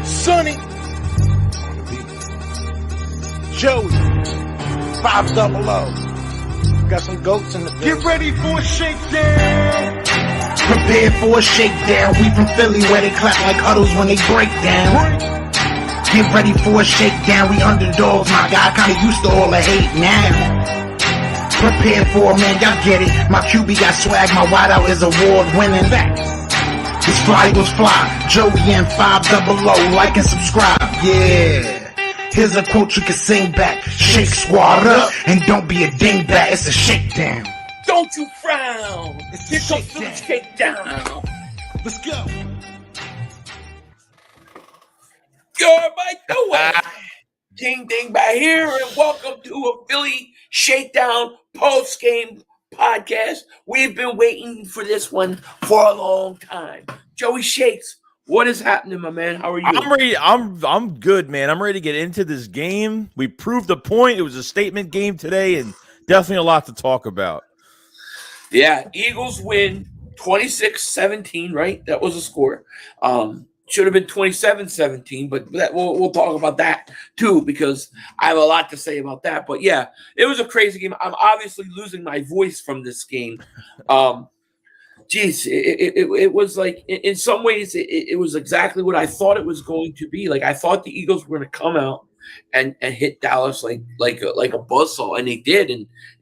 Sonny, Joey, 500. Got some goats in the building. Get ready for a shakedown. Prepare for a shakedown. We from Philly where they clap like huddles when they break down. Get ready for a shakedown. We underdogs, my guy. Kinda used to all the hate now. Prepare for it, man. Y'all get it. My QB got swag. My wideout is award winning. His fly was fly. Joey and 500. Like and subscribe. Yeah. Here's a quote you can sing back. Shake squad up and don't be a dingbat. It's a shakedown. Don't you frown. Here comes the shakedown. Let's go. Yo, everybody, no way. King Ding back here, and welcome to a Philly Shakedown post-game podcast. We've been waiting for this one for a long time. Joey Shakes, what is happening, my man? How are you? I'm ready. I'm good, man. I'm ready to get into this game. We proved the point. It was a statement game today, and definitely a lot to talk about. Yeah, Eagles win 26-17, right? That was the score. Should have been 27-17, but we'll talk about that too, because I have a lot to say about that. But yeah, it was a crazy game. I'm obviously losing my voice from this game. It was like, in some ways, it was exactly what I thought it was going to be. Like, I thought the Eagles were going to come out and hit Dallas like a buzzsaw, and they did.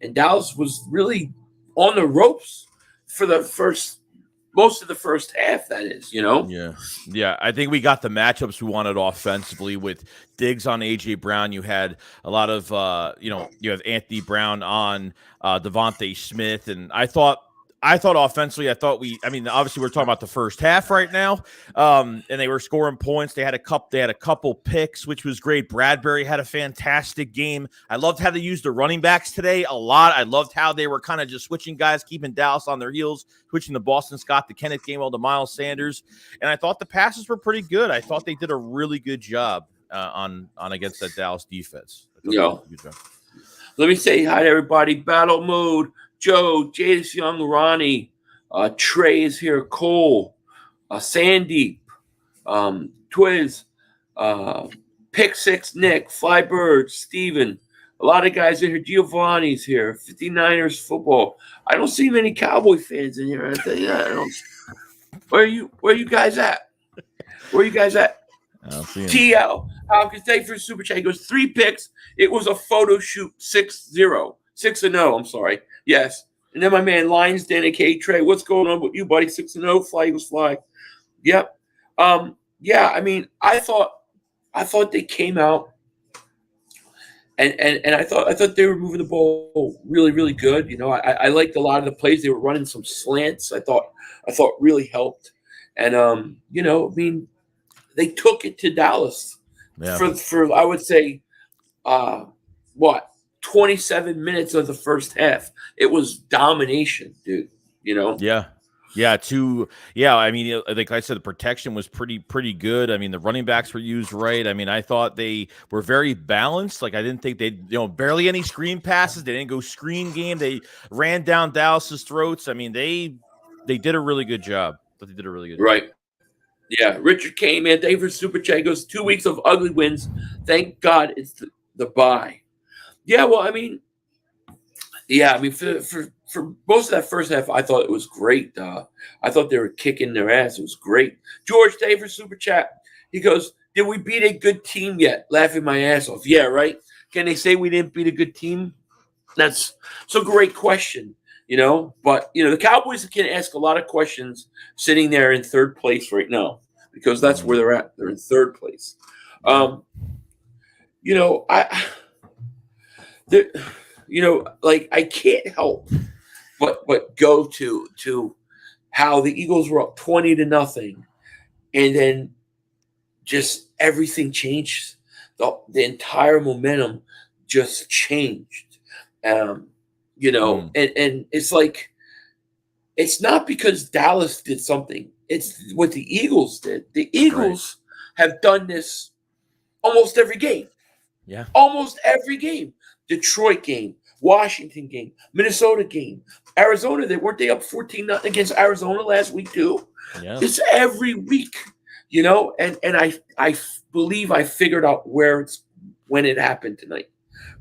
And Dallas was really on the ropes for most of the first half, that is, Yeah. I think we got the matchups we wanted offensively with Diggs on A.J. Brown. You had a lot of, you have Anthony Brown on Devontae Smith. And I thought offensively, obviously we're talking about the first half right now. And they were scoring points. They had a couple picks, which was great. Bradbury had a fantastic game. I loved how they used the running backs today a lot. I loved how they were kind of just switching guys, keeping Dallas on their heels, switching the Boston Scott, the Kenneth Gainwell, to Miles Sanders. And I thought the passes were pretty good. I thought they did a really good job on against that Dallas defense. Let me say hi to everybody. Battle mode. Joe, Jadis Young, Ronnie, Trey is here, Cole, Sandeep, Twiz, Pick Six, Nick, Flybird, Steven. A lot of guys in here. Giovanni's here. 59ers football. I don't see many Cowboy fans in here. I tell you that. Where are you guys at? Where are you guys at? I don't see him. TL, Hopkins, thank you for super chat. He goes 3 picks. It was a photo shoot. 6-0. 6-0. I'm sorry. Yes. And then my man Lions, Dan, a.k.a. Trey. What's going on with you, buddy? 6-0. Fly Eagles fly. Yep. Yeah. I mean, I thought they came out and I thought they were moving the ball really, really good. I liked a lot of the plays. They were running some slants. I thought really helped. And they took it to Dallas for I would say 27 minutes of the first half. It was domination, dude. Yeah. I mean, like I said, the protection was pretty good. I mean, the running backs were used right. I mean, I thought they were very balanced. Like, I didn't think they, barely any screen passes. They didn't go screen game. They ran down Dallas's throats. I mean, they did a really good job. But they did a really good job. Right. Yeah. Richard Kane, man, thank you for super chat. Goes 2 weeks of ugly wins. Thank God it's the bye. Yeah, well, for most of that first half, I thought it was great. I thought they were kicking their ass. It was great. George, thank you for super chat. He goes, did we beat a good team yet? Laughing my ass off. Yeah, right? Can they say we didn't beat a good team? That's a great question, But, the Cowboys can ask a lot of questions sitting there in third place right now because that's where they're at. They're in third place. I can't help but go to how the Eagles were up 20-0, and then just everything changed. The entire momentum just changed. And it's like, it's not because Dallas did something. It's what the Eagles did. The Eagles have done this almost every game. Yeah. Almost every game. Detroit game, Washington game, Minnesota game, Arizona. Weren't they up 14-0 against Arizona last week too? Yeah. It's every week. and I believe I figured out when it happened tonight,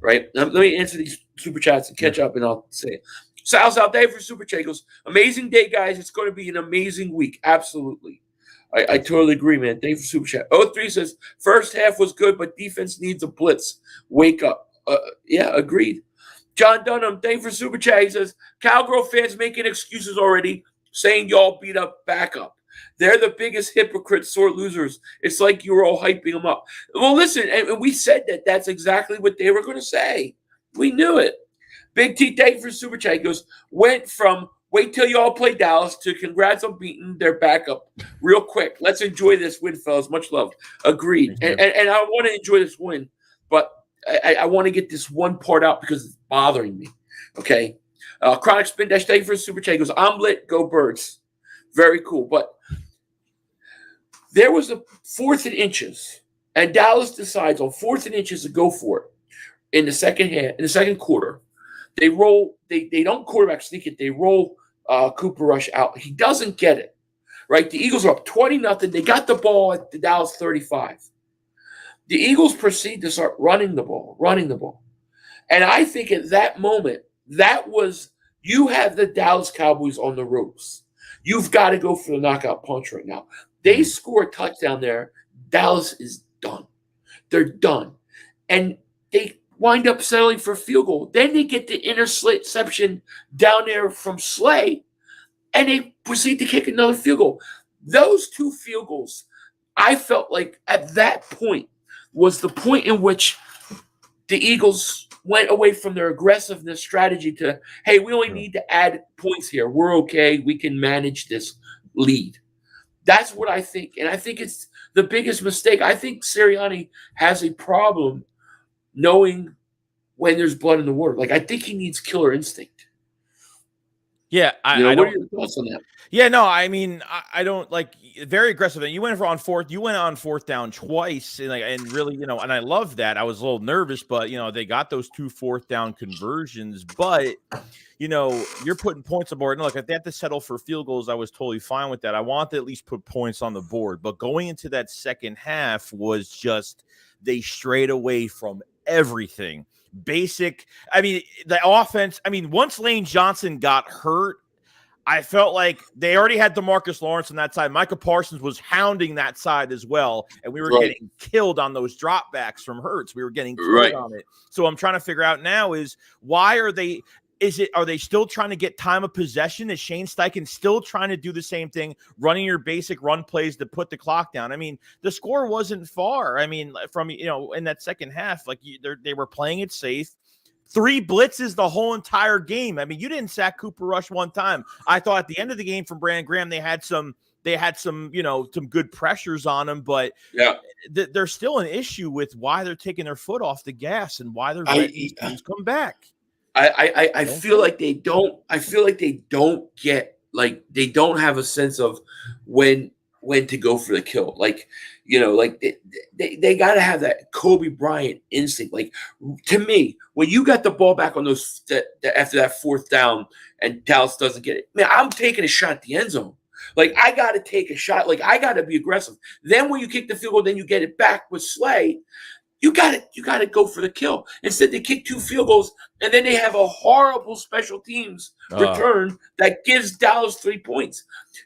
right? Let me answer these super chats and catch up, and I'll say it. Sal's out there for super chat. He goes, amazing day, guys. It's going to be an amazing week. Absolutely. I totally agree, man. Thank you for super chat. 03 says, first half was good, but defense needs a blitz. Wake up. Yeah, agreed. John Dunham, thank you for super chat. He says, Cowgirl fans making excuses already, saying y'all beat up backup. They're the biggest hypocrites, sore losers. It's like you were all hyping them up. Well, listen, and we said that's exactly what they were going to say. We knew it. Big T, thank you for super chat. He goes, went from wait till y'all play Dallas to congrats on beating their backup real quick. Let's enjoy this win, fellas. Much love. Agreed. And I want to enjoy this win, but I want to get this one part out because it's bothering me. Okay. Chronic Spin Dash, thank you for super chat. He goes, I'm lit. Go Birds. Very cool. But there was a 4th and inches, and Dallas decides on 4th and inches to go for it in the second quarter. They roll. They don't quarterback sneak it. They roll Cooper Rush out. He doesn't get it. Right. The Eagles are up 20-0. They got the ball at the Dallas 35. The Eagles proceed to start running the ball. And I think at that moment, that was you have the Dallas Cowboys on the ropes. You've got to go for the knockout punch right now. They score a touchdown there. Dallas is done. They're done. And they wind up settling for a field goal. Then they get the interception down there from Slay, and they proceed to kick another field goal. Those 2 field goals, I felt like at that point was the point in which the Eagles went away from their aggressiveness strategy to, hey, we only need to add points here. We're okay. We can manage this lead. That's what I think. And I think it's the biggest mistake. I think Sirianni has a problem knowing when there's blood in the water. Like, I think he needs killer instinct. Yeah. What are your thoughts on that? Yeah, no, I mean, I don't like very aggressive. And you went on 4th down twice, and really, and I love that. I was a little nervous, but they got those 2 4th down conversions. But you're putting points on the board. And look, if they had to settle for field goals, I was totally fine with that. I want to at least put points on the board. But going into that second half was just they strayed away from everything. Basic. I mean, the offense. I mean, once Lane Johnson got hurt, I felt like they already had DeMarcus Lawrence on that side. Micah Parsons was hounding that side as well, and we were getting killed on those dropbacks from Hurts. We were getting killed on it. So I'm trying to figure out now is why are they still trying to get time of possession? Is Shane Steichen still trying to do the same thing, running your basic run plays to put the clock down? I mean, the score wasn't far. I mean, from in that second half, like they were playing it safe. 3 blitzes the whole entire game. I mean, you didn't sack Cooper Rush one time. I thought at the end of the game from Brandon Graham, they had some, some good pressures on him, but there's still an issue with why they're taking their foot off the gas and why they're letting these teams come back. I feel like they don't. I feel like they don't get they don't have a sense of when to go for the kill. They got to have that Kobe Bryant instinct. Like, to me, when you got the ball back on those after that 4th down and Dallas doesn't get it, man, I'm taking a shot at the end zone. Like, I got to take a shot. Like, I got to be aggressive. Then when you kick the field goal, then you get it back with Slay. You got to go for the kill. Instead, they kick 2 field goals, and then they have a horrible special teams return that gives Dallas 3 points.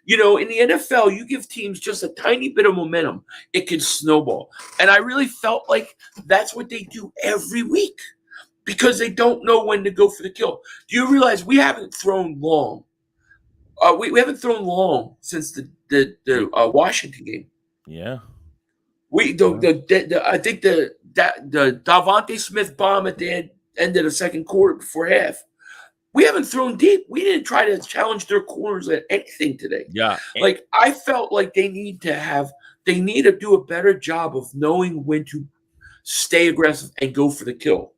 In the NFL, you give teams just a tiny bit of momentum, it can snowball. And I really felt like that's what they do every week because they don't know when to go for the kill. Do you realize we haven't thrown long? We haven't thrown long since the Washington game. Yeah. I think the Davante Smith bomb at the end of the second quarter before half. We haven't thrown deep. We didn't try to challenge their corners at anything today. Yeah. I felt like they need to do a better job of knowing when to stay aggressive and go for the kill.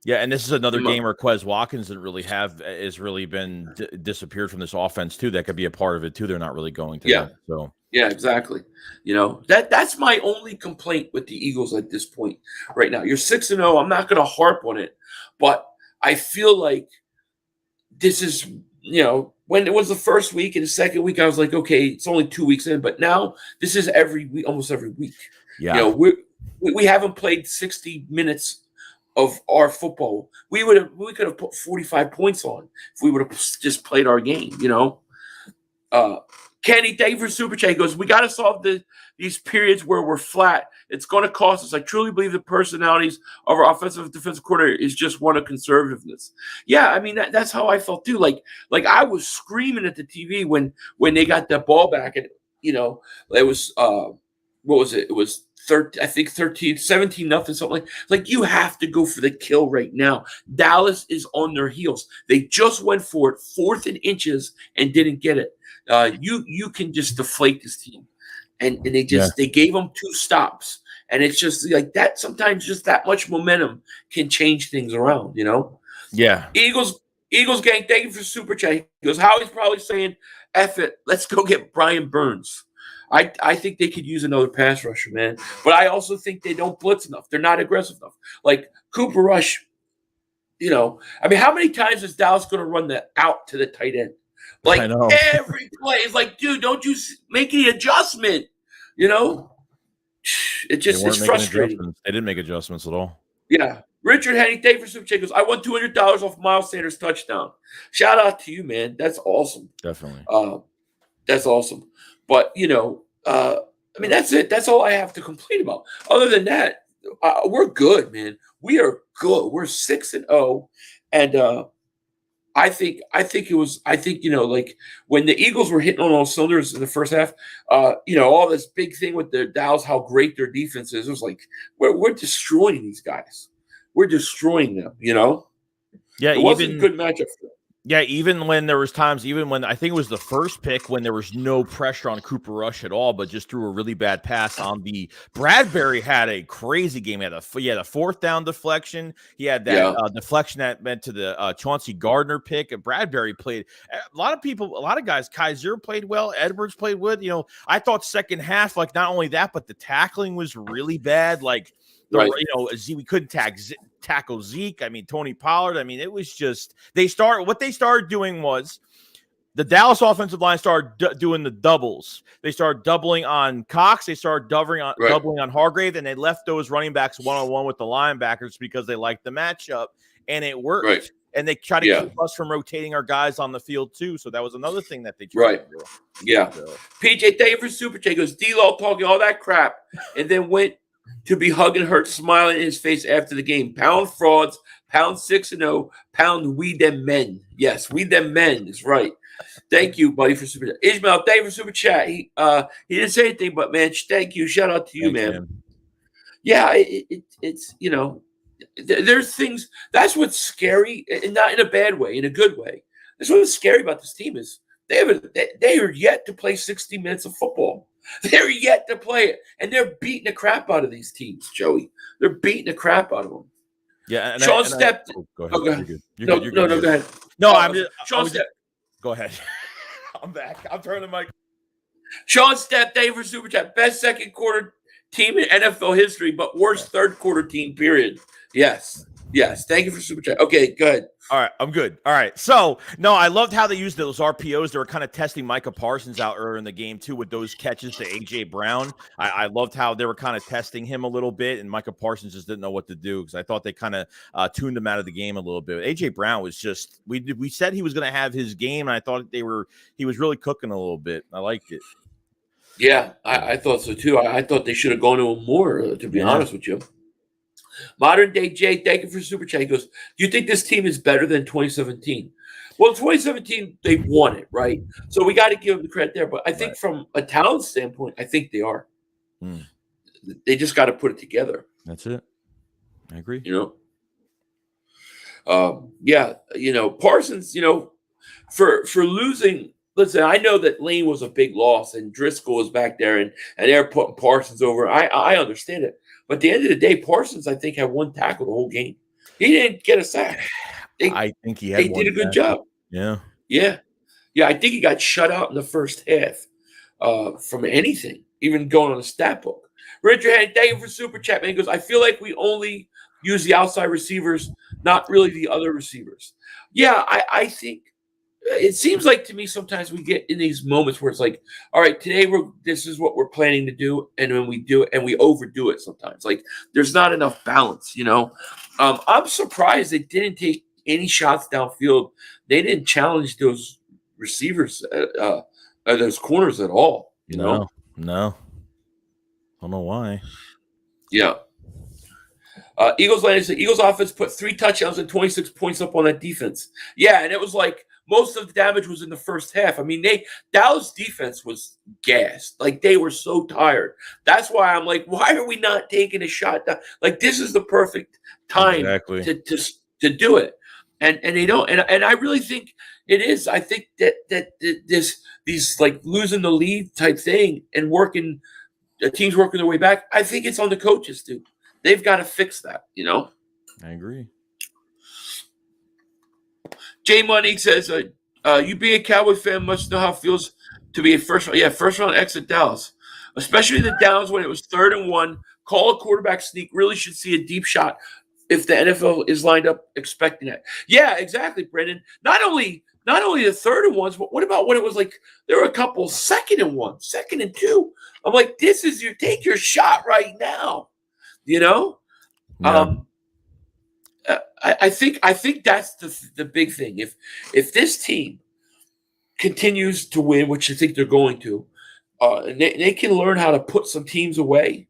Yeah, and this is another game where Quez Watkins has really been disappeared from this offense too. That could be a part of it too. They're not really going to. Yeah. That, so. Yeah, exactly. That's my only complaint with the Eagles at this point right now. You're 6-0. I'm not going to harp on it, but I feel like this is, when it was the first week and the second week, I was like, okay, it's only 2 weeks in, but now this is every week, almost every week. Yeah. You know, we haven't played 60 minutes of our football. We could have put 45 points on if we would have just played our game, you know. Kenny, thank you for Super Chat. He goes, we got to solve these periods where we're flat. It's going to cost us. I truly believe the personalities of our offensive defensive coordinator is just one of conservativeness. Yeah, I mean, that's how I felt too. Like I was screaming at the TV when they got that ball back. And, you know, it was, what was it? It was 13, 17 nothing, something like you have to go for the kill right now. Dallas is on their heels. They just went for it, 4th and inches, and didn't get it. You can just deflate this team, and they gave them 2 stops, and it's just like that. Sometimes just that much momentum can change things around, you know. Yeah. Eagles gang, thank you for Super Chat. He goes, Howie's probably saying, "F it, let's go get Brian Burns." I think they could use another pass rusher, man. But I also think they don't blitz enough. They're not aggressive enough. Like Cooper Rush, you know. I mean, how many times is Dallas going to run the out to the tight end? Like every play is like, dude, don't you make any adjustment? You know, it's frustrating. They didn't make adjustments at all. Yeah. Richard Henny, thank you for Super Chat. Goes, I won $200 off Miles Sanders' touchdown. Shout out to you, man. That's awesome. Definitely. That's awesome. But, you know, I mean, that's it. That's all I have to complain about. Other than that, we're good, man. We are good. We're 6-0. And I think you know, like when the Eagles were hitting on all cylinders in the first half, you know, all this big thing with the Dallas, how great their defense is. It was like, we're destroying these guys. We're destroying them, you know? Yeah, it wasn't a good matchup for them. Yeah, even when there was times, even when I think it was the first pick when there was no pressure on Cooper Rush at all, but just threw a really bad pass on the Bradbury had a crazy game. He had a 4th down deflection. He had that deflection that meant to the Chauncey Gardner pick. And Bradbury played a lot of guys. Kaiser played well. Edwards played well. You know, I thought second half, like not only that, but the tackling was really bad. Like, you know, we couldn't tackle Zeke. I mean, Tony Pollard. I mean, it was just what they started doing was the Dallas offensive line started doing the doubles. They started doubling on Cox. They started doubling on Hargrave, and they left those running backs one-on-one with the linebackers because they liked the matchup, and it worked. Right. And they try to keep us from rotating our guys on the field too. So that was another thing that they tried to do. Yeah. So. PJ, thank you for Super Chat. Goes D-Law talking all that crap, and then went to be hugging Hurt, smiling in his face after the game. Pound frauds, pound 6-0, pound we them men. Yes, we them men is right. Thank you, buddy, for Super Chat. Ishmael, thank you for Super Chat. He didn't say anything, but, man, thank you. Shout out to you, man. Yeah, it's, you know, there's things. That's what's scary, and not in a bad way, in a good way. That's what's scary about this team is they are yet to play 60 minutes of football. They're yet to play it, and they're beating the crap out of these teams, Joey. They're beating the crap out of them. Yeah, Sean stepped. Go ahead. Go ahead. No, go ahead. No, I'm just. Sean stepped. Go ahead. I'm back. I'm turning the mic. Sean stepped. Thank you for Super Chat. Best second quarter team in NFL history, but worst third quarter team. Period. Yes. Thank you for Super Chat. Okay, go ahead. All right, I'm good. All right. So, no, I loved how they used those RPOs. They were kind of testing Micah Parsons out earlier in the game, too, with those catches to A.J. Brown. I loved how they were kind of testing him a little bit, and Micah Parsons just didn't know what to do because I thought they kind of tuned him out of the game a little bit. A.J. Brown was just – we said he was going to have his game, and I thought he was really cooking a little bit. I liked it. Yeah, I thought so, too. I thought they should have gone to him more, to be honest with you. Modern Day Jay, thank you for Super Chat. He goes, do you think this team is better than 2017? Well, 2017, they won it, right? So we got to give them the credit there. But I think from a talent standpoint, I think they are. They just got to put it together. That's it. I agree. You know? Yeah, you know, Parsons, you know, for losing – listen, I know that Lane was a big loss and Driscoll was back there and they're putting Parsons over. I understand it. But at the end of the day, Parsons, I think, had one tackle the whole game. He didn't get a sack. I think he had one. They did a good job. Yeah. I think he got shut out in the first half from anything, even going on a stat book. Richard, thank you for Super Chat, man. He goes, I feel like we only use the outside receivers, not really the other receivers. Yeah, I think it seems like to me sometimes we get in these moments where it's like, all right, today this is what we're planning to do, and when we do it and we overdo it sometimes. Like there's not enough balance, you know. I'm surprised they didn't take any shots downfield. They didn't challenge those receivers, those corners at all. You know, no, I don't know why. Yeah. Eagles landed. The Eagles offense put 3 touchdowns and 26 points up on that defense. Yeah, and it was like most of the damage was in the first half. I mean, Dallas defense was gassed. Like they were so tired. That's why I'm like, why are we not taking a shot down? Like this is the perfect time to do it. And they don't. And I really think it is. I think that these like losing the lead type thing and working the teams working their way back. I think it's on the coaches too. They've got to fix that, you know? I agree. Jay Money says, you being a Cowboy fan must know how it feels to be a first round exit Dallas. Especially the downs when it was 3rd and 1. Call a quarterback sneak. Really should see a deep shot if the NFL is lined up expecting that. Yeah, exactly, Brendan. Not only the 3rd and 1s, but what about when it was like there were a couple 2nd and 1, 2nd and 2? I'm like, this is take your shot right now. You know, yeah. I think that's the big thing. If this team continues to win, which I think they're going to, and they can learn how to put some teams away.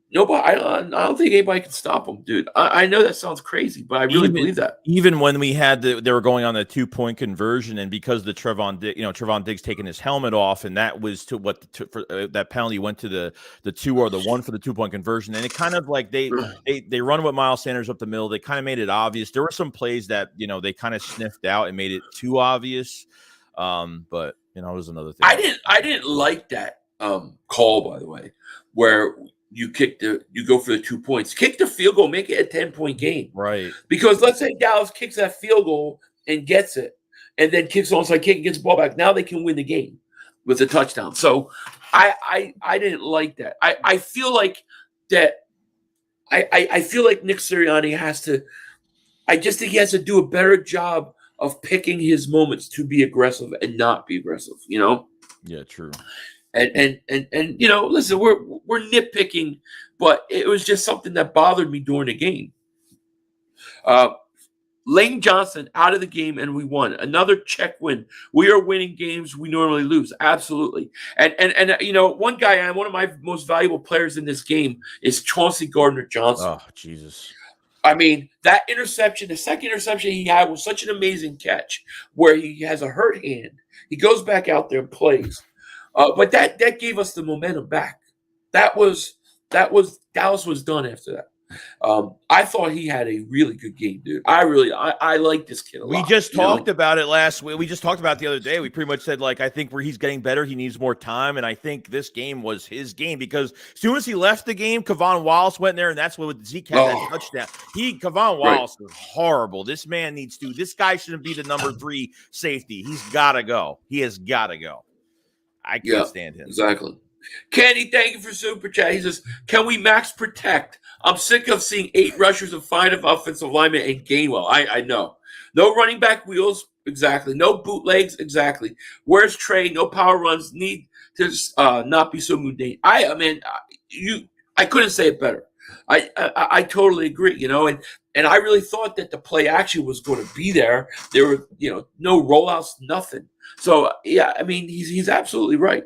Nobody, I don't think anybody can stop them, dude. I know that sounds crazy, but I really believe that. Even when we had they were going on the 2-point conversion, and because the Trevon Diggs taking his helmet off, and that was to what that penalty went to the 2 or the 1 for the 2-point conversion, and it kind of like they run with Miles Sanders up the middle. They kind of made it obvious. There were some plays that they kind of sniffed out and made it too obvious. But it was another thing. I didn't like that call, by the way, where you go for the 2 points, kick the field goal, make it a 10-point game. Right. Because let's say Dallas kicks that field goal and gets it, and then kicks onside kick and gets the ball back. Now they can win the game with a touchdown. So I didn't like that. I feel like that. I feel like Nick Sirianni has to. I just think he has to do a better job of picking his moments to be aggressive and not be aggressive. You know. Yeah. True. And listen, we're nitpicking, but it was just something that bothered me during the game. Lane Johnson out of the game, and we won. Another check win. We are winning games we normally lose. Absolutely. And one guy, one of my most valuable players in this game is Chauncey Gardner-Johnson. Oh, Jesus. I mean, that interception, the second interception he had was such an amazing catch where he has a hurt hand. He goes back out there and plays. But that gave us the momentum back. That was Dallas was done after that. I thought he had a really good game, dude. I like this kid a lot. We just talked about it last week. We just talked about it the other day. We pretty much said, like, I think where he's getting better, he needs more time. And I think this game was his game because as soon as he left the game, Kavon Wallace went there, and that's what Zeke had that touchdown. Kavon Wallace was horrible. This guy shouldn't be the number 3 safety. He's got to go. He has got to go. I can't stand him. Exactly. Kenny, thank you for Super Chat. He says, can we max protect? I'm sick of seeing 8 rushers and 5 offensive linemen and Gainwell. I know. No running back wheels. Exactly. No bootlegs. Exactly. Where's Trey? No power runs. Need to not be so mundane. I couldn't say it better. I totally agree, and I really thought that the play action was going to be there. There were, no rollouts, nothing. So, yeah, I mean, he's absolutely right.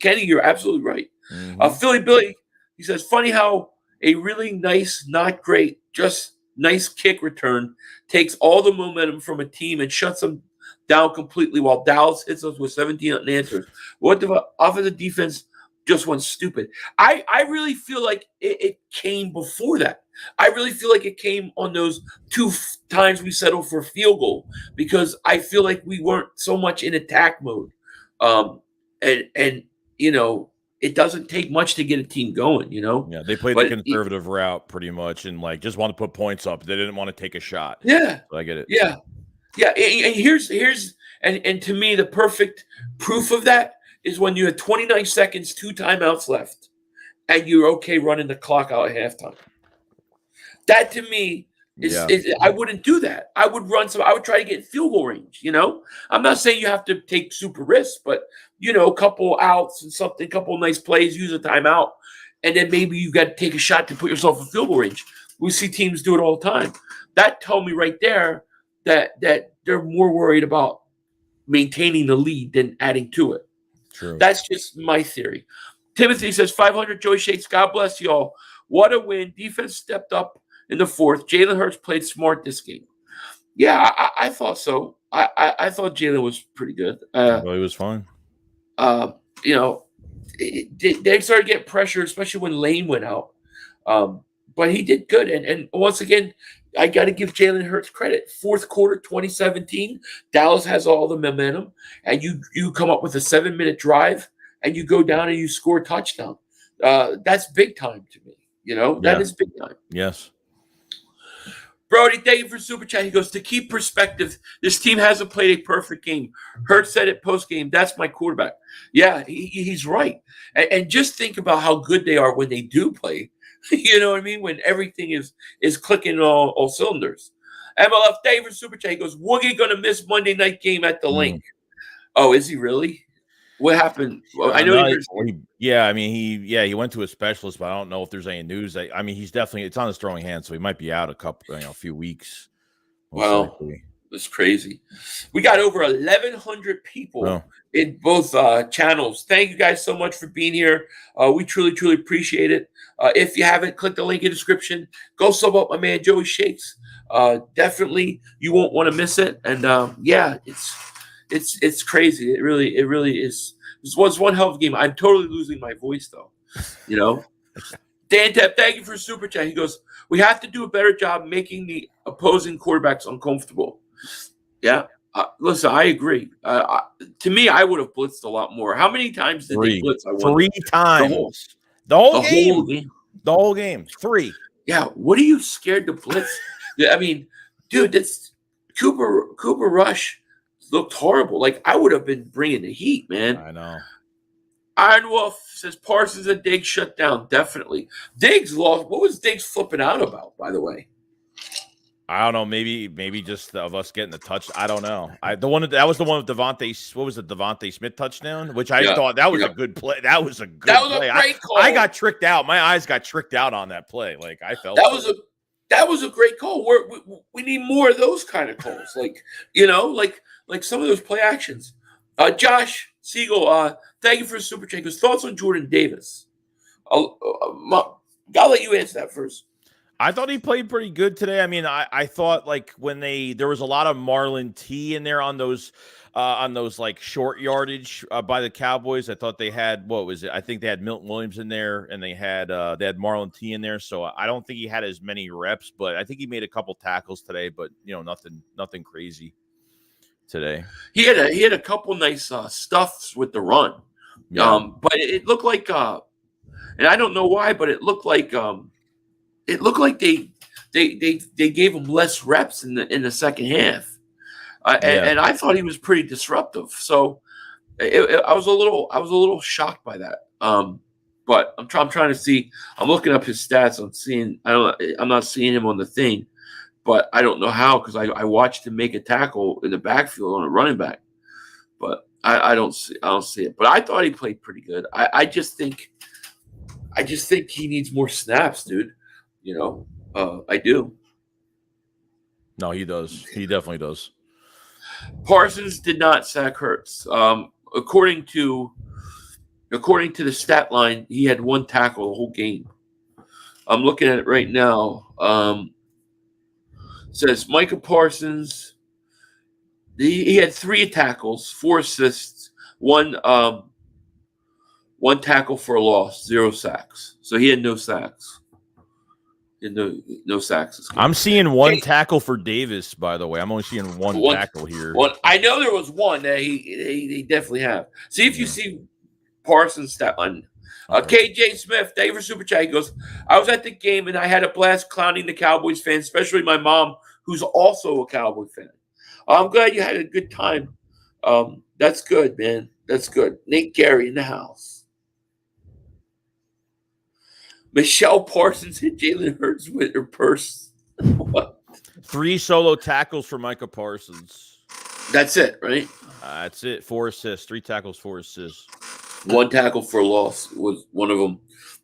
Kenny, you're absolutely right. Mm-hmm. Philly Billy, he says, funny how a really nice, not great, just nice kick return takes all the momentum from a team and shuts them down completely while Dallas hits us with 17 unanswered. What the offensive defense just went stupid. I really feel like it came before that. I really feel like it came on those 2 times we settled for a field goal because I feel like we weren't so much in attack mode. And it doesn't take much to get a team going, Yeah, they played the conservative route pretty much and just want to put points up. They didn't want to take a shot. Yeah. So I get it. Yeah. Yeah. And here's to me, the perfect proof of that is when you had 29 seconds, 2 timeouts left, and you're okay running the clock out at halftime. That to me I wouldn't do that. I would run some. I would try to get in field goal range. I'm not saying you have to take super risks, but a couple outs and something, a couple nice plays, use a timeout, and then maybe you got to take a shot to put yourself in field goal range. We see teams do it all the time. That told me right there that they're more worried about maintaining the lead than adding to it. True. That's just my theory. Timothy says 500 Joey Shakes. God bless y'all. What a win. Defense stepped up in the fourth. Jalen Hurts played smart this game. Yeah, I thought so. I thought Jalen was pretty good. Well, he was fine. They started getting pressure, especially when Lane went out. But he did good. And once again, I got to give Jalen Hurts credit. Fourth quarter, 2017, Dallas has all the momentum, and you come up with a 7-minute drive, and you go down and you score a touchdown. That's big time to me. That is big time. Yes. Brody, thank you for Super Chat. He goes, to keep perspective, this team hasn't played a perfect game. Hurts said it post-game, that's my quarterback. Yeah, he's right. And just think about how good they are when they do play. You know what I mean? When everything is clicking all cylinders. MLF, thank you for Super Chat. He goes, Woogie going to miss Monday night game at the link. Oh, is he really? What happened? Well, I know he went to a specialist, but I don't know if there's any news. I mean, he's definitely, it's on his throwing hand, so he might be out a few weeks. Wow, it's crazy. We got over 1,100 people in both channels. Thank you guys so much for being here. We truly, truly appreciate it. If you haven't, click the link in the description. Go sub up my man Joey Shakes. Definitely, you won't want to miss it. And it's crazy. It really is. This was one hell of a game. I'm totally losing my voice though. Dan Depp, thank you for Super Chat. He goes, we have to do a better job making the opposing quarterbacks uncomfortable. Yeah. Listen, I agree. To me, I would have blitzed a lot more. How many times did they blitz? Three times. The whole game. The whole game. 3. Yeah. What are you scared to blitz? I mean, dude, that's Cooper Rush looked horrible. Like, I would have been bringing the heat, man. I know. Iron Wolf says Parsons and Diggs shut down. Definitely. Diggs lost. What was Diggs flipping out about, by the way? I don't know. Maybe just of us getting the touch. I don't know. That was the one with Devontae. What was it? Devontae Smith touchdown, which I thought that was a good play. That was a good play. A great call. I got tricked out. My eyes got tricked out on that play. Like, I felt that was a great call. We need more of those kind of calls. Like, like some of those play actions. Josh Siegel, thank you for Super Chat. His thoughts on Jordan Davis. I'll let you answer that first. I thought he played pretty good today. I mean, I thought like when there was a lot of Marlon T in there on those like short yardage by the Cowboys. I thought they had, what was it? I think they had Milton Williams in there, and they had Marlon T in there. So I don't think he had as many reps, but I think he made a couple tackles today. But nothing crazy today. He had a couple nice stuffs with the run, but it looked like, and I don't know why, but it looked like they gave him less reps in the second half. And I thought he was pretty disruptive. So I was a little shocked by that. But I'm trying to see. I'm looking up his stats. I'm not seeing him on the thing, but I don't know how, because I watched him make a tackle in the backfield on a running back. But I don't see it. But I thought he played pretty good. I just think he needs more snaps, dude. I do. No, he does. He definitely does. Parsons did not sack Hurts. According to the stat line, he had 1 tackle the whole game. I'm looking at it right now. Says Micah Parsons. He had 3 tackles, 4 assists, 1 tackle for a loss, 0 sacks. So he had no sacks. No sacks. I'm seeing 1 tackle for Davis, by the way. I'm only seeing one tackle here. I know there was 1 that he definitely have. See if you see Parsons stat line. KJ Smith, thank you for Super Chat. He goes, I was at the game and I had a blast clowning the Cowboys fans, especially my mom, who's also a Cowboy fan. I'm glad you had a good time. That's good, man. That's good. Nate Gary in the house. Michelle Parsons hit Jalen Hurts with her purse. 3 solo tackles for Micah Parsons. That's it, right? That's it. 4 assists, 3 tackles, 4 assists. 1 tackle for a loss was one of them.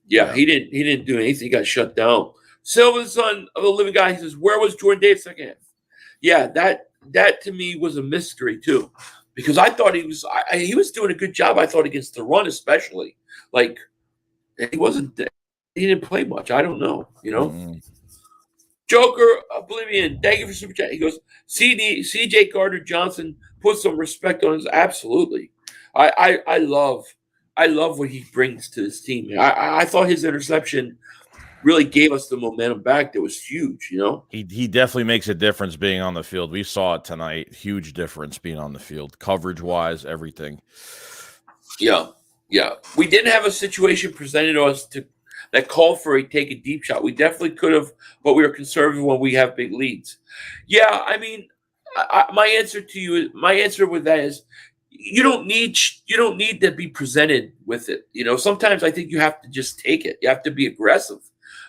Yeah, he didn't do anything. He got shut down. Silver son of the living God, he says, where was Jordan Davis second half? Yeah, that to me was a mystery too, because I thought he was doing a good job. I thought against the run, especially, like he didn't play much. I don't know, Joker Oblivion, thank you for super chat. He goes, CJ Gardner Johnson put some respect on us. Absolutely, I love what he brings to this team. I thought his interception really gave us the momentum back. That was huge, He definitely makes a difference being on the field. We saw it tonight. Huge difference being on the field, coverage-wise, everything. Yeah. We didn't have a situation presented to us that called for take a deep shot. We definitely could have, but we were conservative when we have big leads. Yeah, I mean, my answer with that is you don't need to be presented with it. Sometimes I think you have to just take it. You have to be aggressive.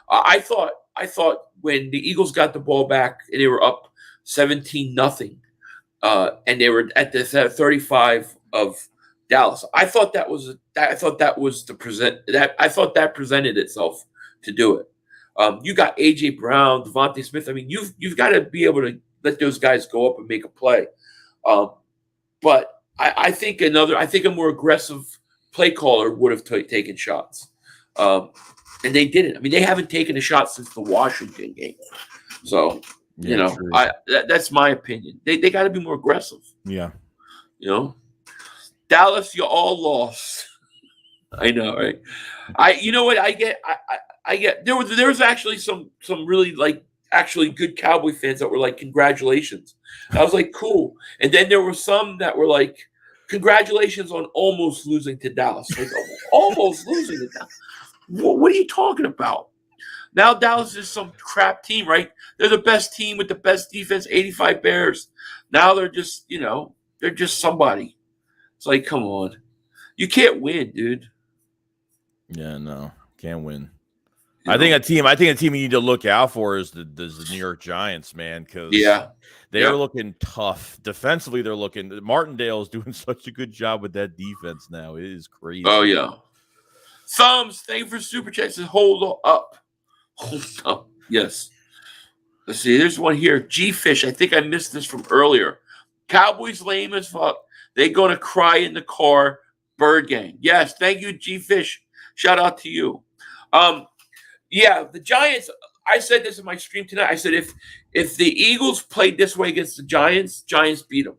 I thought when the Eagles got the ball back and they were up 17-0, and they were at the 35 of Dallas. I thought that presented itself to do it. You got AJ Brown, Devontae Smith. I mean, you've got to be able to let those guys go up and make a play. But I think a more aggressive play caller would have taken shots. And they didn't. I mean, they haven't taken a shot since the Washington game. So, that's my opinion. They got to be more aggressive. Yeah. Dallas, you all lost. I know, right? I get there was actually some really actually good Cowboy fans that were like, congratulations. I was like, cool. And then there were some that were like, congratulations on almost losing to Dallas. Like, almost losing to Dallas. What are you talking about? Now Dallas is some crap team, right? They're the best team with the best defense, 85 Bears. Now they're just, they're just somebody. It's like, come on. You can't win, dude. Yeah, no. Can't win. I think a team you need to look out for is the New York Giants, man, because they're looking tough. Defensively, they're looking – Martindale's doing such a good job with that defense now. It is crazy. Oh, yeah. Thumbs, thank you for super chats. Hold up. Yes. Let's see. There's one here. G-Fish. I think I missed this from earlier. Cowboys lame as fuck. They going to cry in the car. Bird gang. Yes. Thank you, G-Fish. Shout out to you. The Giants. I said this in my stream tonight. I said if the Eagles played this way against the Giants beat them.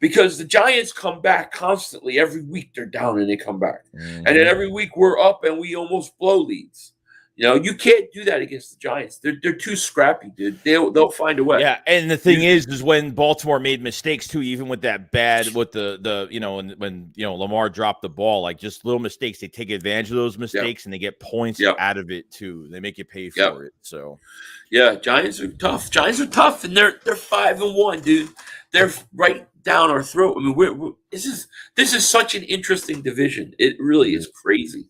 Because the Giants come back constantly. Every week they're down and they come back. Mm-hmm. And then every week we're up and we almost blow leads. You can't do that against the Giants. They're too scrappy, dude. They'll find a way. Yeah, and the thing is when Baltimore made mistakes too, even with that with the when Lamar dropped the ball, like just little mistakes, they take advantage of those mistakes and they get points out of it too. They make you pay for it. So yeah, Giants are tough. And they're 5-1, dude. They're right down our throat. I mean, this is such an interesting division. It really is crazy.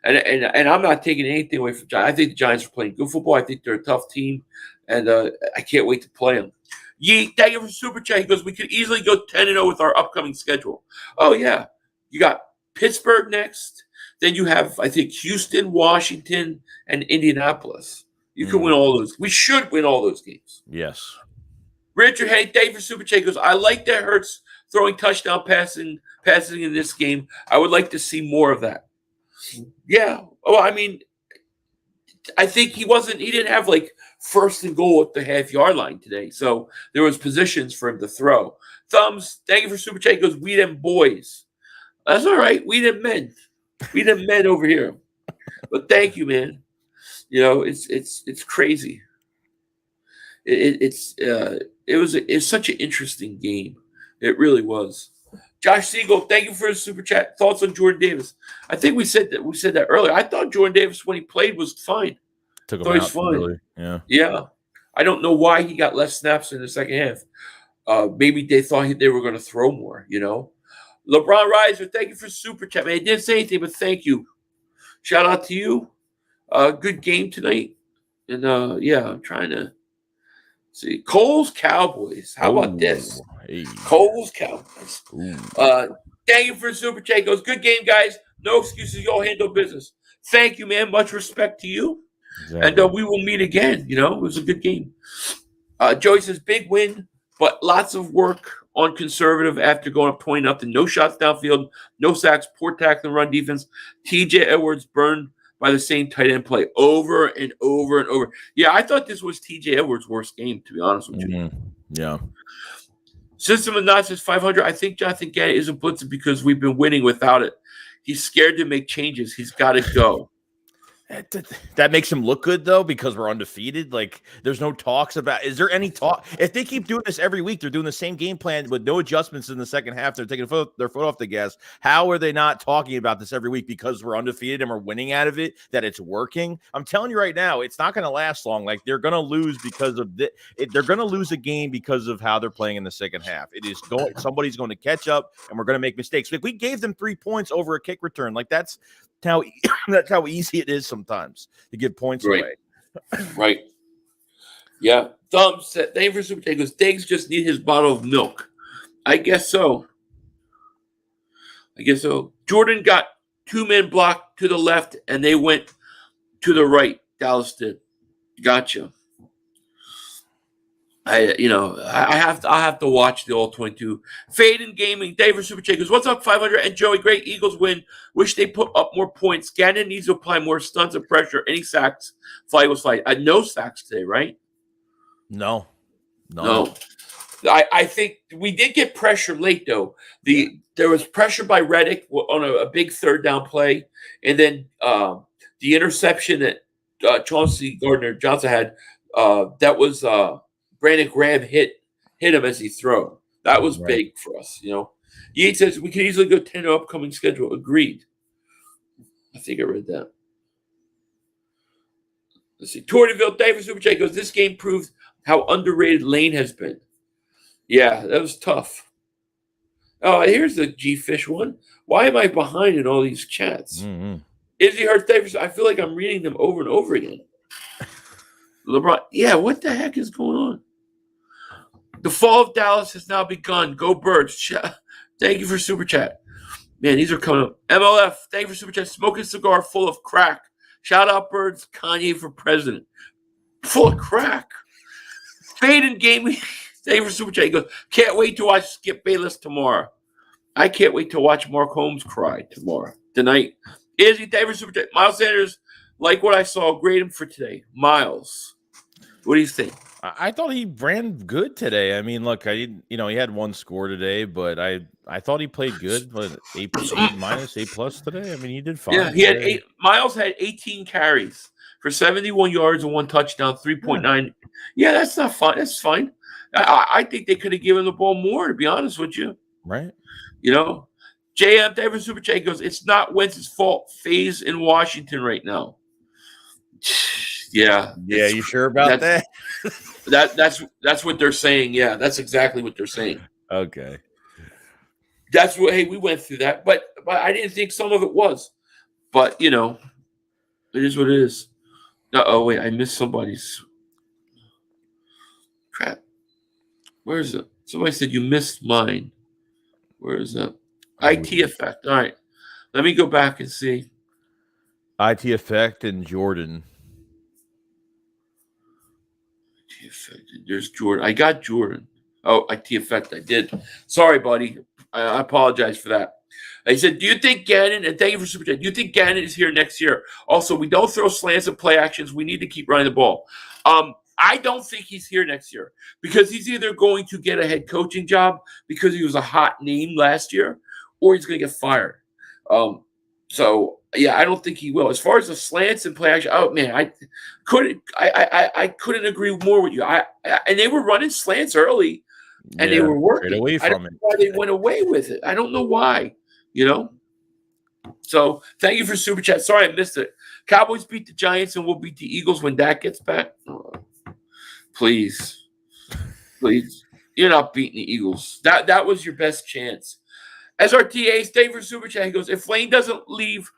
And I'm not taking anything away from Giants. I think the Giants are playing good football. I think they're a tough team, and I can't wait to play them. Yee, thank you for super chat. He goes, we could easily go 10-0 with our upcoming schedule. Oh yeah, you got Pittsburgh next. Then you have, I think, Houston, Washington, and Indianapolis. You can win all those. We should win all those games. Yes. Richard, hey, Dave for super chat. He goes, I like that Hurts throwing touchdown passing in this game. I would like to see more of that. Yeah. Oh, I mean, I think he didn't have like first and goal at the half-yard line today. So there was positions for him to throw. Thumbs, thank you for super chat. He goes, we them boys. That's all right. We them men. We them men over here. But thank you, man. It's crazy. It was such an interesting game. It really was. Josh Siegel, thank you for his super chat. Thoughts on Jordan Davis? I think we said that earlier. I thought Jordan Davis, when he played, was fine. Took him out, fine. Really. Yeah. I don't know why he got less snaps in the second half. Maybe they thought they were going to throw more. LeBron Riser, thank you for super chat, man. He didn't say anything, but thank you. Shout out to you. Good game tonight. And I'm trying to See, Cole's Cowboys. How about this? Hey. Cole's Cowboys. Ooh. Thank you for Super Chat. Goes, good game, guys. No excuses. Y'all handle business. Thank you, man. Much respect to you. Exactly. And we will meet again. You know, it was a good game. Joey says, big win, but lots of work on conservative after going up 20-0. No shots downfield, no sacks, poor tackling, run defense. TJ Edwards burned by the same tight end play over and over and over. Yeah, I thought this was TJ Edwards' worst game, to be honest with you. Mm-hmm. Yeah. System of Knots is 500. I think Jonathan Gannon isn't blitzing because we've been winning without it. He's scared to make changes. He's got to go. That makes him look good, though, because we're undefeated. Like, there's no talks about – is there any talk? If they keep doing this every week, they're doing the same game plan with no adjustments in the second half. They're taking their foot off the gas. How are they not talking about this every week because we're undefeated and we're winning out of it, that it's working? I'm telling you right now, it's not going to last long. Like, they're going to lose because of they're going to lose a game because of how they're playing in the second half. It is going – somebody's going to catch up, and we're going to make mistakes. Like, we gave them 3 points over a kick return. Like, that's how easy it is sometimes to give points away. Right. Yeah. Thumb said, thank you for Super Chat. Goes, Diggs just need his bottle of milk. I guess so. Jordan got 2 men blocked to the left, and they went to the right. Dallas did. Gotcha. I'll have to watch the all 22. Fade in Gaming, David Super Chat goes, what's up, 500? And Joey, great Eagles win. Wish they put up more points. Gannon needs to apply more stunts of pressure. Any sacks? Fly was fly. No sacks today, right? No. I think we did get pressure late, though. There was pressure by Reddick on a big third down play. And then the interception that Chauncey Gardner-Johnson had, that was Brandon Graham hit him as he threw. That was big for us, you know. Yates says we can easily go 10 upcoming schedule. Agreed. I think I read that. Let's see. Tortiville, David Super Chat goes, this game proves how underrated Lane has been. Yeah, that was tough. Oh, here's the G-Fish one. Why am I behind in all these chats? Mm-hmm. Izzy Hurts, David, I feel like I'm reading them over and over again. LeBron, yeah, what the heck is going on? The fall of Dallas has now begun. Go Birds. Thank you for Super Chat. Man, these are coming up. MLF, thank you for Super Chat. Smoking cigar full of crack. Shout out Birds. Kanye for president. Full of crack. Fade in Gaming. Thank you for Super Chat. He goes, can't wait to watch Skip Bayless tomorrow. I can't wait to watch Mark Holmes cry tonight. Izzy, thank you for Super Chat. Miles Sanders, like what I saw. Grade him for today. Miles, what do you think? I thought he ran good today. I mean, look, he had 1 score today, but I thought he played good. But A minus, A plus today. I mean, he did fine. Yeah, he had 8. Miles had 18 carries for 71 yards and 1 touchdown, 3.9. Yeah, that's not fine. That's fine. I think they could have given the ball more, to be honest with you. Right. You know, JM David Super Chat goes, it's not Wentz's fault. FaZe in Washington right now. Yeah. Yeah, you sure about that? That's what they're saying. Yeah, that's exactly what they're saying. Okay. That's what. Hey, we went through that, but I didn't think some of it was. But you know, it is what it is. Oh wait, I missed somebody's. Crap. Where is it? Somebody said you missed mine. Where is that? IT Effect. All right, let me go back and see. IT Effect and Jordan. IT Effect. There's Jordan. I got Jordan. Oh, IT Effect. I did. Sorry, buddy. I apologize for that. I said, do you think Gannon, and thank you for Super Chat, do you think Gannon is here next year? Also, we don't throw slants and play actions. We need to keep running the ball. I don't think he's here next year because he's either going to get a head coaching job because he was a hot name last year or he's going to get fired. So, yeah, I don't think he will. As far as the slants and play action, oh, man, I couldn't agree more with you. And they were running slants early. And they were working. Away from I don't know why they went away with it. I don't know why, you know. So thank you for Super Chat. Sorry I missed it. Cowboys beat the Giants and we'll beat the Eagles when Dak gets back. Oh, please. You're not beating the Eagles. That was your best chance. SRTA, stay for Super Chat. He goes, if Lane doesn't leave,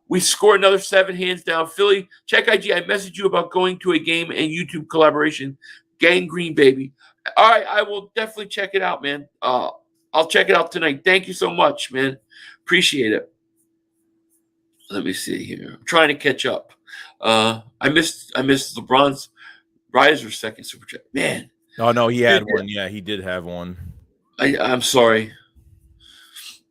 we score another 7 hands down. Philly, check IG. I messaged you about going to a game and YouTube collaboration. Gangrene, baby. All right, I will definitely check it out, man. I'll check it out tonight. Thank you so much, man. Appreciate it. Let me see here. I'm trying to catch up. I missed LeBron's riser second super chat. Man. Oh no, he had one. Yeah, he did have one. I'm sorry.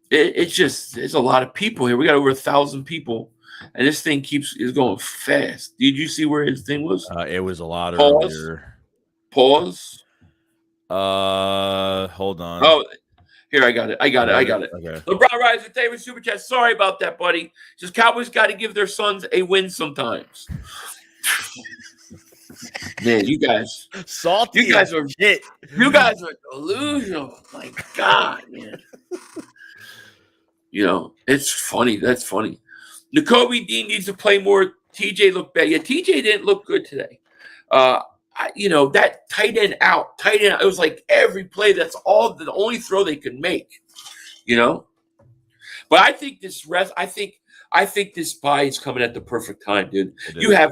It's a lot of people here. We got over 1,000 people, and this thing is going fast. Did you see where his thing was? It was a lot earlier. Pause. Hold on. Oh, here I got it. Okay. LeBron Riser, David Super Chat. Sorry about that, buddy. Just Cowboys got to give their sons a win sometimes. Man, you guys, salty. You guys are shit. You guys are delusional. My God, man. It's funny. That's funny. Nakobe Dean needs to play more. TJ looked bad. Yeah, TJ didn't look good today. That tight end out. It was like every play. That's the only throw they could make. But I think this rest. I think this bye is coming at the perfect time, dude. You have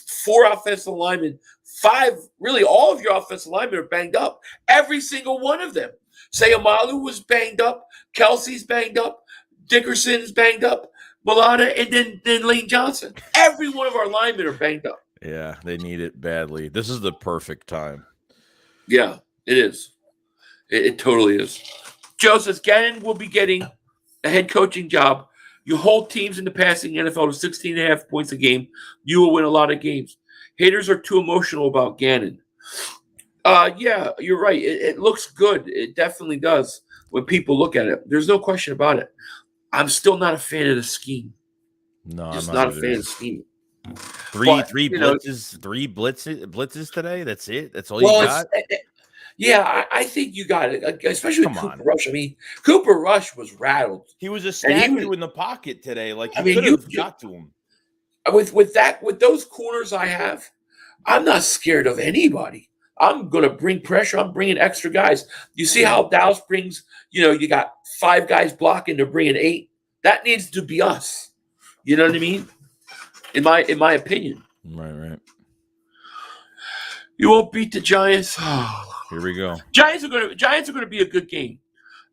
4 offensive linemen, 5. Really, all of your offensive linemen are banged up. Every single one of them. Sayamalu was banged up. Kelsey's banged up. Dickerson's banged up. Milana, and then Lane Johnson. Every one of our linemen are banged up. Yeah, they need it badly. This is the perfect time. Yeah, it is. It totally is. Joe says Gannon will be getting a head coaching job. You hold teams in the passing NFL to 16.5 points a game. You will win a lot of games. Haters are too emotional about Gannon. Yeah, you're right. It looks good. It definitely does when people look at it. There's no question about it. I'm still not a fan of the scheme. No, just I'm not a fan of the scheme. Three blitzes today. That's it. That's all you got. Yeah, I think you got it, especially with Cooper Rush. I mean, Cooper Rush was rattled. He was a statue in the pocket today. Like you could have got to him. With those corners I have, I'm not scared of anybody. I'm going to bring pressure. I'm bringing extra guys. You see how Dallas brings, you got 5 guys blocking. They're bringing 8. That needs to be us. You know what I mean? In my opinion. Right. You won't beat the Giants. Here we go. Giants are going to be a good game.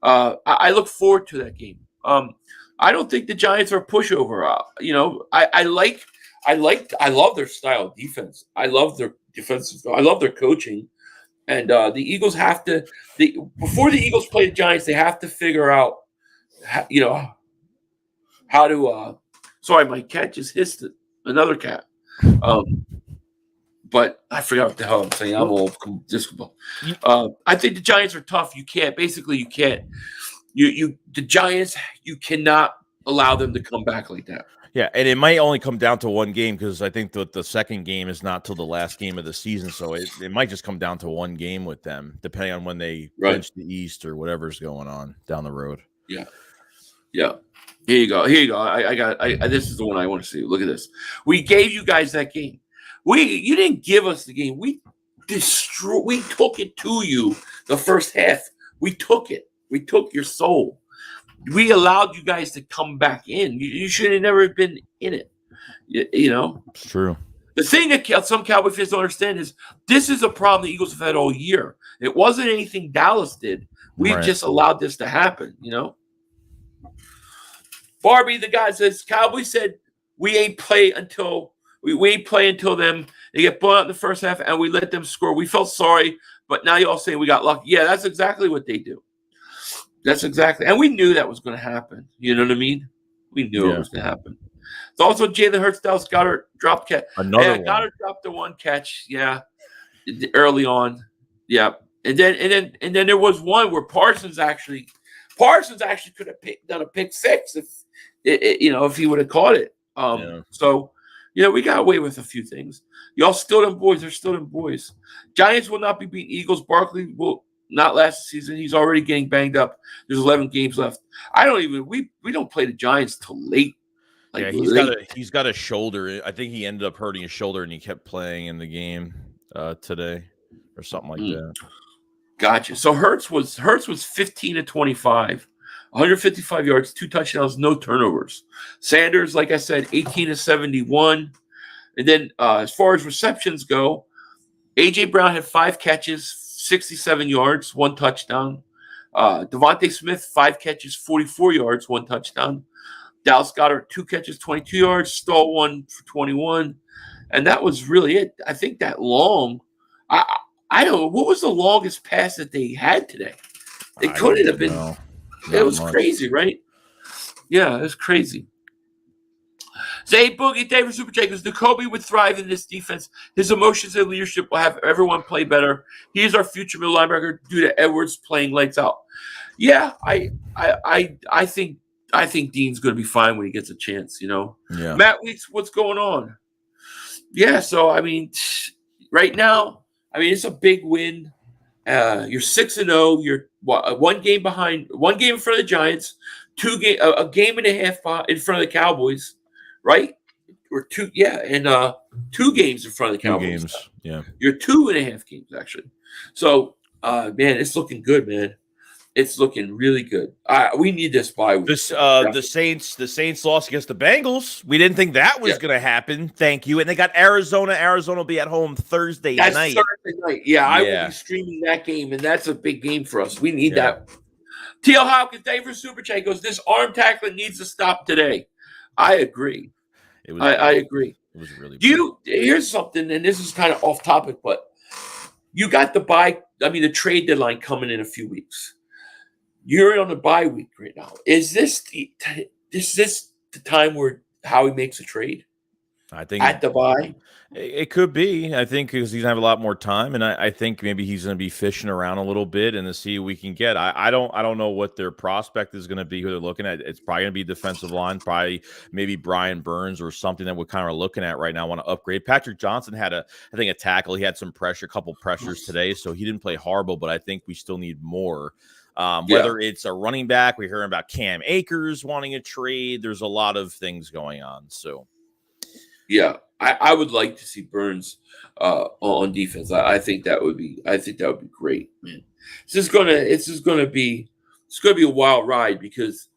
I look forward to that game. I don't think the Giants are a pushover. I love their style of defense. I love their defensive. I love their coaching. And the Eagles have to before the Eagles play the Giants, they have to figure out how to sorry, my cat just hissed another cat. But I forgot what the hell I'm saying. I'm all I think the Giants are tough. You can't. The Giants, you cannot allow them to come back like that. Yeah, and it might only come down to one game because I think that the second game is not till the last game of the season. So it might just come down to one game with them, depending on when they clinch the East or whatever's going on down the road. Yeah. Here you go. This is the one I want to see. Look at this. We gave you guys that game. You didn't give us the game. We took it to you the first half. We took it. We took your soul. We allowed you guys to come back in. You should have never been in it. It's true. The thing that some Cowboy fans don't understand is this is a problem the Eagles have had all year. It wasn't anything Dallas did. We've just allowed this to happen, Barbie, the guy says, Cowboys said we ain't play until them. They get blown out in the first half and we let them score. We felt sorry, but now y'all saying we got lucky. Yeah, that's exactly what they do. And we knew that was going to happen. You know what I mean? We knew it was going to happen. It's also Jalen Hurts, Dallas Goddard dropped catch. Goddard dropped the one catch. Yeah, early on. Yeah, and then there was one where Parsons actually could have done a pick 6 if he would have caught it. So we got away with a few things. Y'all still them boys. They're still them boys. Giants will not be beating Eagles. Barkley will not last season. He's already getting banged up. There's 11 games left. We don't play the Giants till late. He's got a shoulder. I think he ended up hurting his shoulder and he kept playing in the game today or something like that. Gotcha. So Hurts was 15 of 25, 155 yards, 2 touchdowns, no turnovers. Sanders, like I said, 18 of 71. And then as far as receptions go, A.J. Brown had 5 catches, 67 yards, 1 touchdown. Devontae Smith, 5 catches, 44 yards, 1 touchdown. Dallas Goedert, 2 catches, 22 yards. Stole 1 for 21. And that was really it. I think that long. I don't know. What was the longest pass that they had today? It couldn't have been. It was crazy, right? Yeah, it was crazy. Zay Boogie, David Super Jacobs, Jacoby would thrive in this defense. His emotions and leadership will have everyone play better. He is our future middle linebacker due to Edwards playing lights out. Yeah, I think Dean's going to be fine when he gets a chance. Yeah. Matt Weeks, what's going on? Yeah, so I mean, right now, it's a big win. You're 6-0. You're 1 game behind, 1 game in front of the Giants, a game and a half in front of the Cowboys, right? Or 2, yeah, and 2 games in front of the Cowboys. 2 games, yeah. You're 2.5 games actually. So, man, it's looking good, man. It's looking really good. We need this bye week. The Saints lost against the Bengals. We didn't think that was going to happen. Thank you. And they got Arizona. Arizona will be at home Thursday night. Thursday night. Yeah, I will be streaming that game, and that's a big game for us. We need that. T.L. Hopkins, Dave for Super Chat goes, this arm tackling needs to stop today. I agree. I agree. It was really here's something, and this is kind of off topic, but you got the trade deadline coming in a few weeks. You're on the bye week right now. Is this the time where Howie makes a trade? I think at the bye. It could be. I think because he's gonna have a lot more time, and I think maybe he's gonna be fishing around a little bit and to see what we can get. I don't know what their prospect is gonna be, who they're looking at. It's probably gonna be defensive line, probably maybe Brian Burns or something that we're kind of looking at right now. Want to upgrade. Patrick Johnson had a tackle. He had some pressure, a couple pressures today, so he didn't play horrible. But I think we still need more. Whether it's a running back, we're hearing about Cam Akers wanting a trade. There's a lot of things going on. So, yeah, I would like to see Burns on defense. I think that would be great, man. It's gonna be a wild ride because,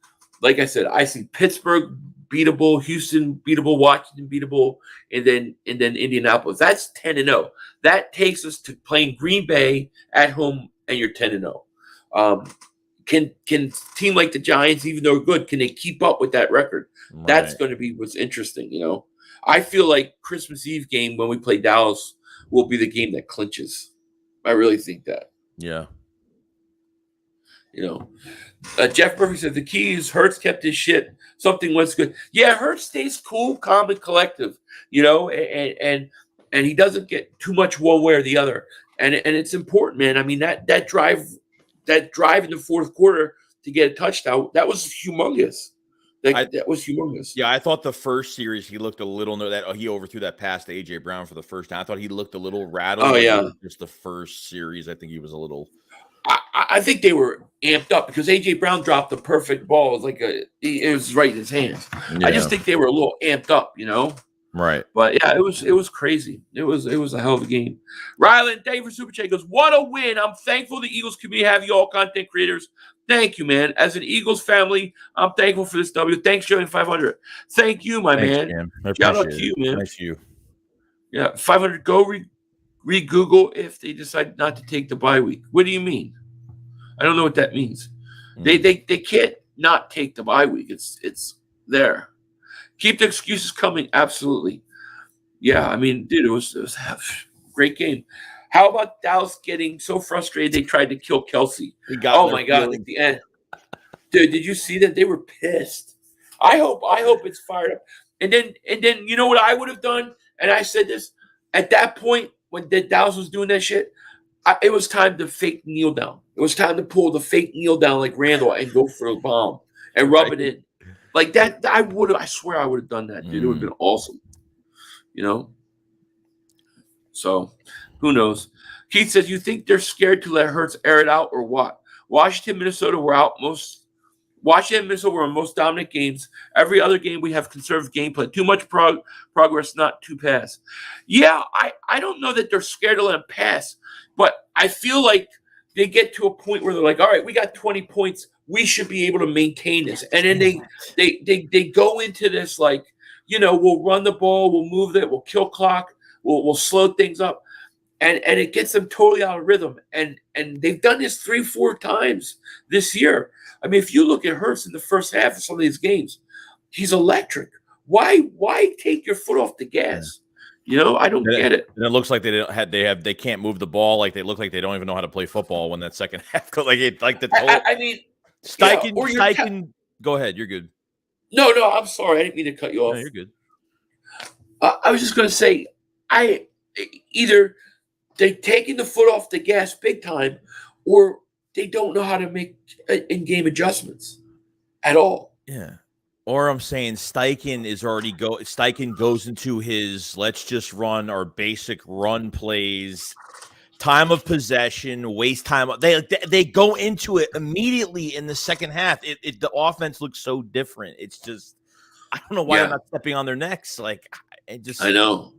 like I said, I see Pittsburgh beatable, Houston beatable, Washington beatable, and then Indianapolis. That's 10-0. That takes us to playing Green Bay at home, and you're 10-0. Can a team like the Giants, even though they're good, can they keep up with that record? Right. That's going to be what's interesting. I feel like Christmas Eve game when we play Dallas will be the game that clinches. I really think that. Yeah. Jeff Murphy said the key is Hurts kept his shit. Something was good. Yeah, Hurts stays cool, calm, and collective. And he doesn't get too much one way or the other. And it's important, man. I mean that drive in the fourth quarter to get a touchdown, that was humongous. That was humongous. Yeah, I thought the first series he looked a little he overthrew that pass to A.J. Brown for the first time. I thought he looked a little rattled. Oh, yeah. Just the first series, I think he was a little. I think they were amped up because A.J. Brown dropped the perfect ball. It was it was right in his hands. Yeah. I just think they were a little amped up, Right. But yeah, it was crazy. It was a hell of a game. Rylan, Dave for Super Chat goes, what a win. I'm thankful the Eagles community have you all content creators. Thank you, man. As an Eagles family, I'm thankful for this W. Thanks, Joey 500. Thank you, my man. Shout out to you, man. Thanks you. Yeah, 500. Go re-Google if they decide not to take the bye week. What do you mean? I don't know what that means. They can't not take the bye week. It's there. Keep the excuses coming. Absolutely. Yeah, I mean, dude, it was a great game. How about Dallas getting so frustrated they tried to kill Kelsey? Oh my God! At the end, dude, did you see that? They were pissed. I hope it's fired up. And then you know what I would have done? And I said this at that point when Dallas was doing that shit. It was time to fake kneel down. It was time to pull the fake kneel down like Randall and go for a bomb and rub it in. Like that, I swear I would have done that, dude. It would have been awesome. So who knows? Keith says, you think they're scared to let Hurts air it out or what? Washington, Minnesota were our most dominant games. Every other game we have conservative gameplay. Too much progress, not too pass. Yeah, I don't know that they're scared to let him pass, but I feel like they get to a point where they're like, all right, we got 20 points. We should be able to maintain this. And then they go into this like, we'll run the ball, we'll move it, we'll kill clock, we'll slow things up. and it gets them totally out of rhythm. And they've done this 3-4 times this year. I mean, if you look at Hurts in the first half of some of these games, he's electric. Why take your foot off the gas? I don't get it. And it looks like they can't move the ball. Like they look like they don't even know how to play football when that second half goes. I mean, Steichen. Go ahead, you're good. No, I'm sorry. I didn't mean to cut you off. No, you're good. I was just going to say, either they're taking the foot off the gas big time, or they don't know how to make in-game adjustments at all. Yeah. Or I'm saying Steichen goes into his let's just run our basic run plays, time of possession, waste time. They go into it immediately in the second half. The offense looks so different. It's just I don't know why I'm not stepping on their necks. I know.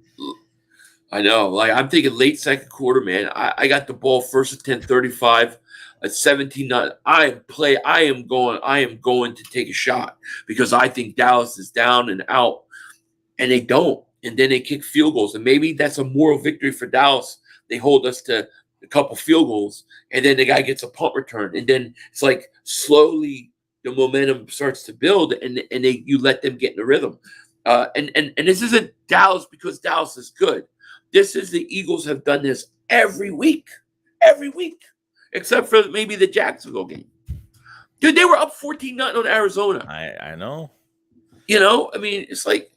Like I'm thinking late second quarter, man. I got the ball first at 10:35. At 17-9, I am going to take a shot because I think Dallas is down and out, and they don't. And then they kick field goals, and maybe that's a moral victory for Dallas. They hold us to a couple field goals, and then the guy gets a punt return, and then it's like slowly the momentum starts to build, and you let them get in the rhythm. And this isn't Dallas because Dallas is good. This is the Eagles have done this every week. Except for maybe the Jacksonville game. Dude, they were up 14-0 on Arizona. I know. I mean, it's like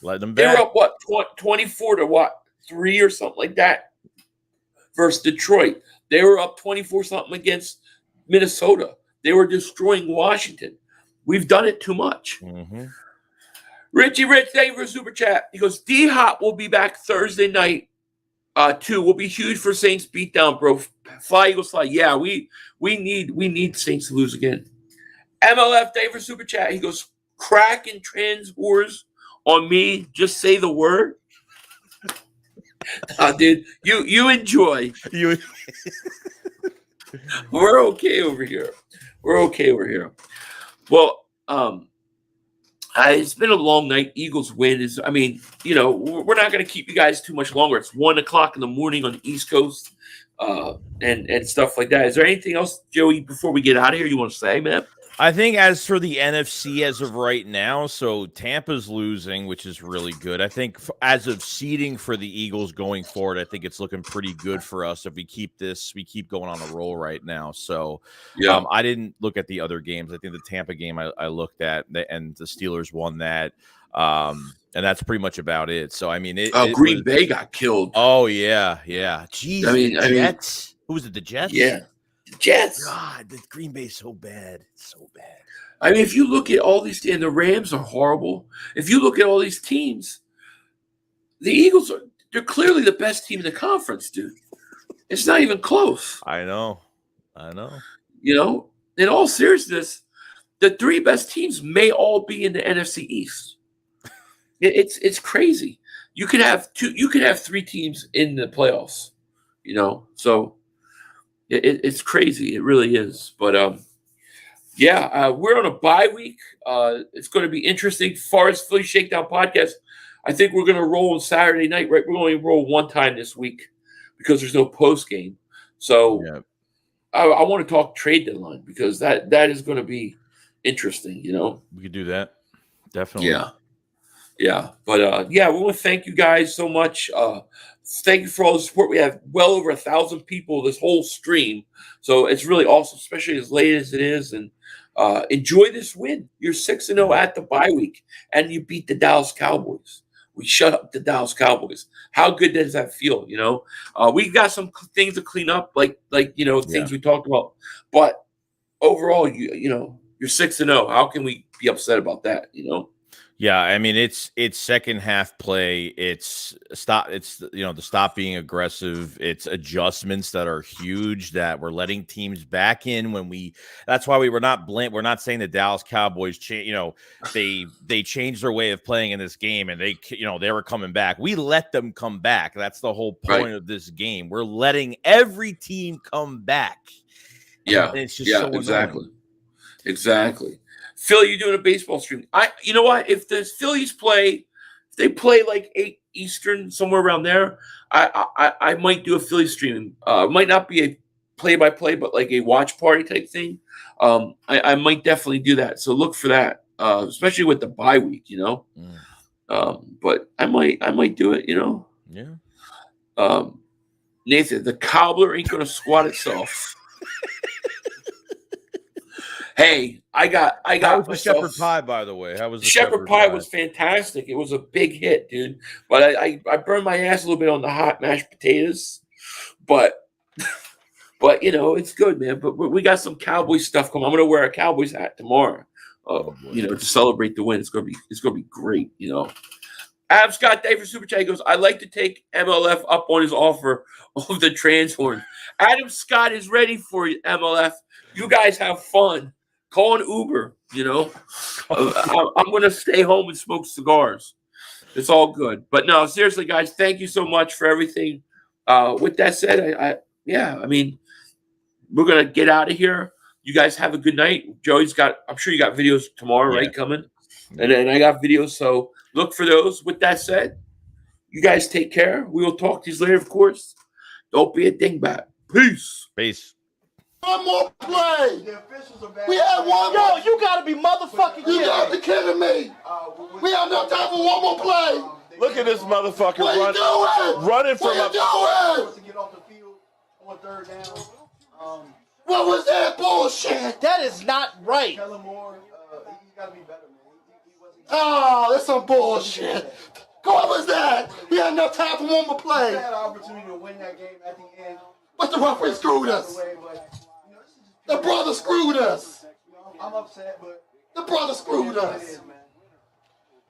let them back. They were up 24-3 or something like that versus Detroit. They were up 24-something against Minnesota. They were destroying Washington. We've done it too much. Mm-hmm. Richie Rich, thank you for a super chat. He goes, D-Hop will be back Thursday night. Too will be huge for Saints beatdown, bro. Fly Eagles fly. Yeah, we need Saints to lose again. MLF, thank you for super chat. He goes, crack and trans whores on me. Just say the word. Dude, you enjoy. We're okay over here. Well, it's been a long night. Eagles win we're not going to keep you guys too much longer. It's 1:00 in the morning on the East Coast, and stuff like that. Is there anything else, Joey, before we get out of here you want to say, man? I think as for the NFC as of right now, so Tampa's losing, which is really good. I think as of seeding for the Eagles going forward, I think it's looking pretty good for us if we keep going on a roll right now. So I didn't look at the other games. I think the Tampa game I looked at, and the Steelers won that. And that's pretty much about it. So, I mean, Green Bay got killed. Oh, yeah. Jeez, the Jets? Who was it, the Jets? Yeah. Jets. God, the Green Bay's so bad. So bad. I mean, if you look at all these, and the Rams are horrible. If you look at all these teams, the Eagles they're clearly the best team in the conference, dude. It's not even close. I know. In all seriousness, the three best teams may all be in the NFC East. It's crazy. You could have three teams in the playoffs, so it's crazy. It really is. But we're on a bye week. It's going to be interesting. As far as Philly Shakedown podcast, I think we're going to roll on Saturday night. Right, we're going to roll one time this week because there's no post game. So I want to talk trade deadline because that is going to be interesting. We could do that. Definitely. Yeah. But we want to thank you guys so much. Thank you for all the support. We have well over 1,000 people this whole stream. So it's really awesome, especially as late as it is. And enjoy this win. You're 6-0 at the bye week, and you beat the Dallas Cowboys. We shut up the Dallas Cowboys. How good does that feel? We got some things to clean up, like things we talked about. But overall, you're 6-0. How can we be upset about that? Yeah, I mean it's second half play. It's the stop being aggressive. It's adjustments that are huge that we're letting teams back in when that's why we're not saying the Dallas Cowboys they changed their way of playing in this game and they were coming back. We let them come back. That's the whole point of this game. We're letting every team come back. Yeah. And it's just so annoying. Exactly. Philly, you're doing a baseball stream. You know what? If the Phillies play like Eastern, somewhere around there, I might do a Philly stream. It might not be a play-by-play, but like a watch party type thing. I might definitely do that. So look for that, especially with the bye week, you know. But I might do it, you know. Yeah. Nathan, the cobbler ain't gonna squat itself. Hey, I got. How was the shepherd pie, by the way? How was the shepherd pie? Was fantastic. It was a big hit, dude. But I burned my ass a little bit on the hot mashed potatoes, but you know it's good, man. But we got some Cowboys stuff coming. I'm gonna wear a Cowboys hat tomorrow, you know, to celebrate the win. It's gonna be great, you know. Ab Scott Day for Super Chat goes, I'd like to take MLF up on his offer of the trans horn. Adam Scott is ready for you, MLF. You guys have fun. Call an Uber, you know. I'm going to stay home and smoke cigars. It's all good. But no, seriously, guys, thank you so much for everything. With that said, I mean, we're going to get out of here. You guys have a good night. Joey's I'm sure you got videos tomorrow, right, coming? And then I got videos, so look for those. With that said, you guys take care. We will talk to you later, of course. Don't be a dingbat. Peace. Peace. One more play. We had one more. Yo, you gotta be motherfucking kidding me. You gotta be kidding me. We have no time for one more play. Look at this motherfucker What are you doing? running from What a. are you doing? To get off the field on third down. What was that bullshit? That is not right. Tell him more. He's gotta be better, man. Oh, that's some bullshit. What was that? We had enough time for one more play. We had an opportunity to win that game at the end. But the referee screwed us. The brother screwed us. I'm upset, but the brother screwed us.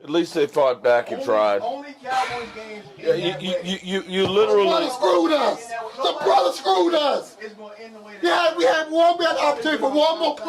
At least they fought back and tried. Only Cowboys games. You literally. The brother screwed us. The brother screwed us. Yeah, we had the opportunity for one more play.